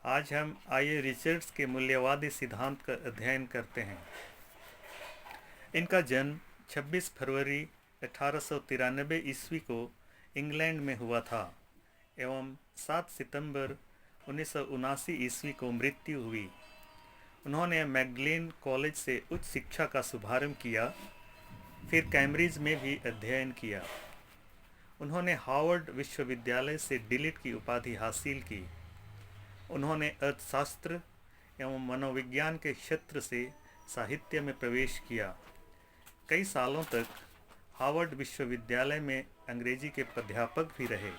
आज हम आइए रिचर्ड्स के मूल्यवादी सिद्धांत का अध्ययन करते हैं। इनका जन्म 26 फरवरी 1893 ईस्वी को इंग्लैंड में हुआ था एवं 7 सितंबर 1979 ईस्वी को मृत्यु हुई। उन्होंने मैगलेन कॉलेज से उच्च शिक्षा का शुभारंभ किया, फिर कैम्ब्रिज में भी अध्ययन किया। उन्होंने हार्वर्ड विश्वविद्यालय से डीलिट की उपाधि हासिल की। उन्होंने अर्थशास्त्र एवं मनोविज्ञान के क्षेत्र से साहित्य में प्रवेश किया। कई सालों तक हार्वर्ड विश्वविद्यालय में अंग्रेजी के प्राध्यापक भी रहे।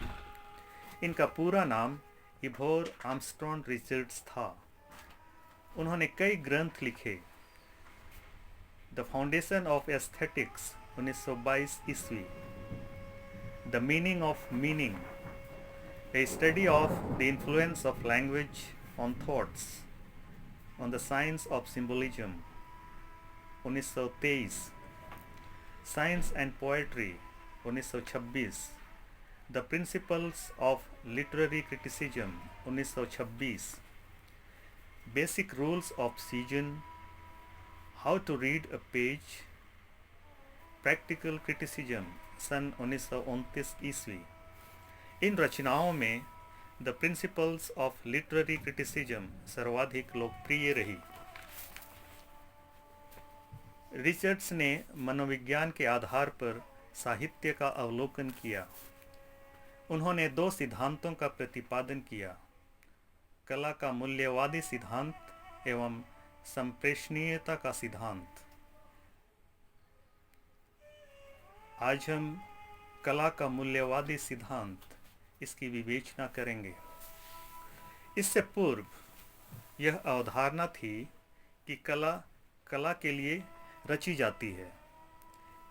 इनका पूरा नाम इवोर आर्मस्ट्रॉन्ग रिचर्ड्स था। उन्होंने कई ग्रंथ लिखे। द फाउंडेशन ऑफ एस्थेटिक्स 1922 ईस्वी, the meaning of meaning, A study of the influence of language on thoughts, on the science of symbolism 1923, Science and Poetry 1926, The Principles of Literary Criticism 1926, Basic Rules of Scision, How to Read a Page, Practical Criticism सन 1929 ईस्वी। इन रचनाओं में the principles of literary criticism सर्वाधिक लोकप्रिय रही। Richards ने मनोविज्ञान के आधार पर साहित्य का अवलोकन किया। उन्होंने दो सिद्धांतों का प्रतिपादन किया, कला का मूल्यवादी सिद्धांत एवं संप्रेषणीयता का सिद्धांत। आज हम कला का मूल्यवादी सिद्धांत इसकी विवेचना करेंगे। इससे पूर्व यह अवधारणा थी कि कला के लिए रची जाती है,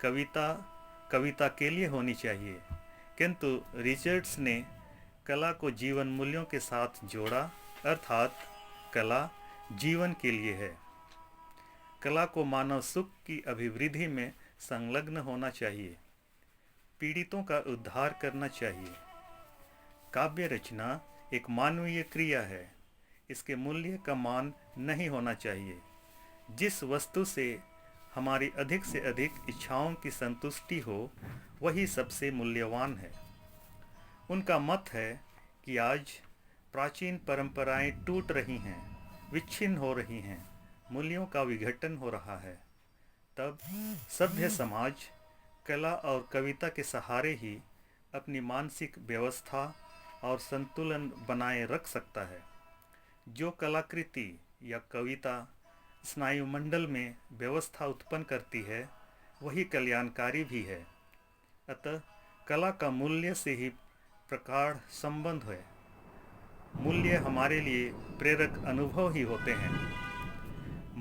कविता के लिए होनी चाहिए, किंतु रिचर्ड्स ने कला को जीवन मूल्यों के साथ जोड़ा, अर्थात कला जीवन के लिए है। कला को मानव सुख की अभिवृद्धि में संलग्न होना चाहिए, पीड़ितों का उद्धार करना चाहिए। काव्य रचना एक मानवीय क्रिया है, इसके मूल्य का मान नहीं होना चाहिए। जिस वस्तु से हमारी अधिक से अधिक इच्छाओं की संतुष्टि हो वही सबसे मूल्यवान है। उनका मत है कि आज प्राचीन परंपराएं टूट रही हैं, विच्छिन्न हो रही हैं, मूल्यों का विघटन हो रहा है। तब सभ्य समाज कला और कविता के सहारे ही अपनी मानसिक व्यवस्था और संतुलन बनाए रख सकता है। जो कलाकृति या कविता स्नायुमंडल में व्यवस्था उत्पन्न करती है वही कल्याणकारी भी है। अतः कला का मूल्य से ही प्रगाढ़ संबंध है। मूल्य हमारे लिए प्रेरक अनुभव ही होते हैं।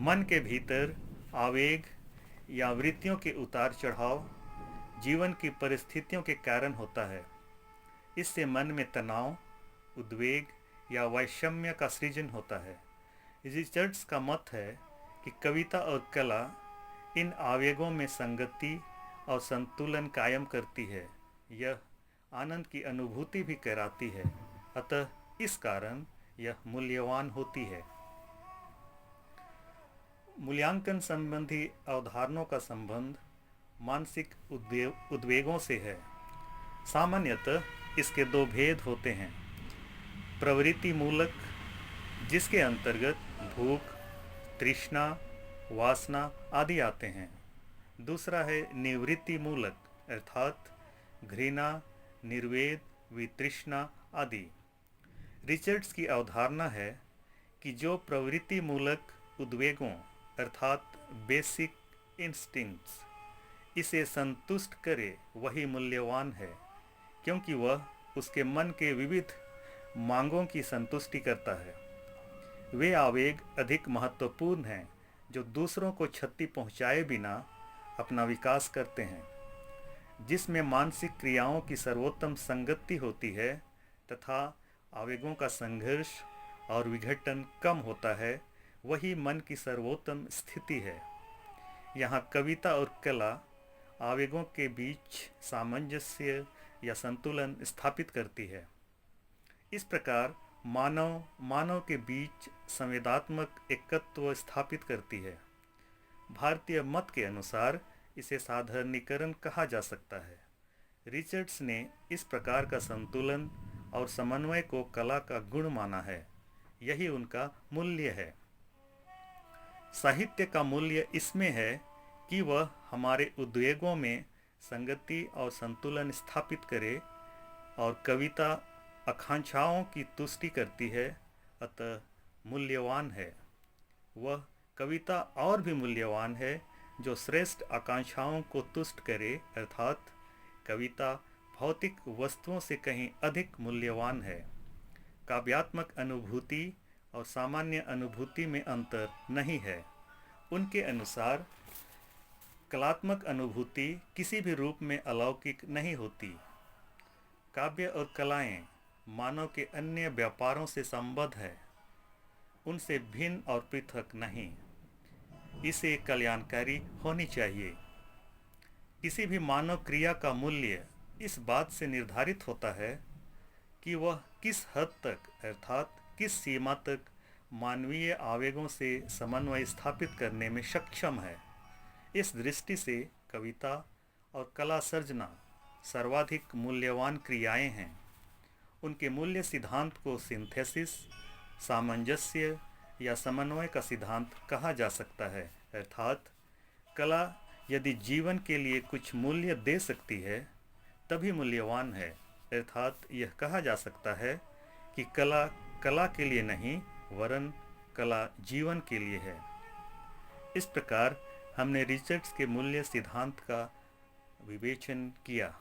मन के भीतर आवेग या वृत्तियों के उतार चढ़ाव जीवन की परिस्थितियों के कारण होता है। इससे मन में तनाव, उद्वेग या वैषम्य का सृजन होता है। रिचर्ड्स का मत है कि कविता और कला इन आवेगों में संगति और संतुलन कायम करती है। यह आनंद की अनुभूति भी कराती है, अतः इस कारण यह मूल्यवान होती है। मूल्यांकन संबंधी अवधारणाओं का संबंध मानसिक उद्वेगों से है। सामान्यतः इसके दो भेद होते हैं, प्रवृत्ति मूलक, जिसके अंतर्गत भूख, तृष्णा, वासना आदि आते हैं। दूसरा है निवृत्ति मूलक, अर्थात घृणा, निर्वेद, वितृष्णा आदि। रिचर्ड्स की अवधारणा है कि जो प्रवृत्ति मूलक उद्वेगों अर्थात बेसिक इंस्टिंक्ट्स इसे संतुष्ट करे वही मूल्यवान है, क्योंकि वह उसके मन के विविध मांगों की संतुष्टि करता है। वे आवेग अधिक महत्वपूर्ण हैं जो दूसरों को क्षति पहुंचाए बिना अपना विकास करते हैं। जिसमें मानसिक क्रियाओं की सर्वोत्तम संगति होती है तथा आवेगों का संघर्ष और विघटन कम होता है, वही मन की सर्वोत्तम स्थिति है। यहाँ कविता और कला आवेगों के बीच सामंजस्य या संतुलन स्थापित करती है। इस प्रकार मानव के बीच संवेदात्मक एकत्व स्थापित करती है। भारतीय मत के अनुसार इसे साधारणीकरण कहा जा सकता है। रिचर्ड्स ने इस प्रकार का संतुलन और समन्वय को कला का गुण माना है। यही उनका मूल्य है। साहित्य का मूल्य इसमें है कि वह हमारे उद्वेगों में संगति और संतुलन स्थापित करे, और कविता आकांक्षाओं की तुष्टि करती है, अतः मूल्यवान है। वह कविता और भी मूल्यवान है जो श्रेष्ठ आकांक्षाओं को तुष्ट करे, अर्थात कविता भौतिक वस्तुओं से कहीं अधिक मूल्यवान है। काव्यात्मक अनुभूति और सामान्य अनुभूति में अंतर नहीं है। उनके अनुसार कलात्मक अनुभूति किसी भी रूप में अलौकिक नहीं होती। काव्य और कलाएं मानव के अन्य व्यापारों से संबद्ध है, उनसे भिन्न और पृथक नहीं। इसे कल्याणकारी होनी चाहिए। किसी भी मानव क्रिया का मूल्य इस बात से निर्धारित होता है कि वह किस हद तक, अर्थात किस सीमा तक मानवीय आवेगों से समन्वय स्थापित करने में सक्षम है। इस दृष्टि से कविता और कला सर्जना सर्वाधिक मूल्यवान क्रियाएं हैं। उनके मूल्य सिद्धांत को सिंथेसिस, सामंजस्य या समन्वय का सिद्धांत कहा जा सकता है, अर्थात कला यदि जीवन के लिए कुछ मूल्य दे सकती है तभी मूल्यवान है। अर्थात यह कहा जा सकता है कि कला कला के लिए नहीं, वरन कला जीवन के लिए है। इस प्रकार हमने रिचर्ड्स के मूल्य सिद्धांत का विवेचन किया।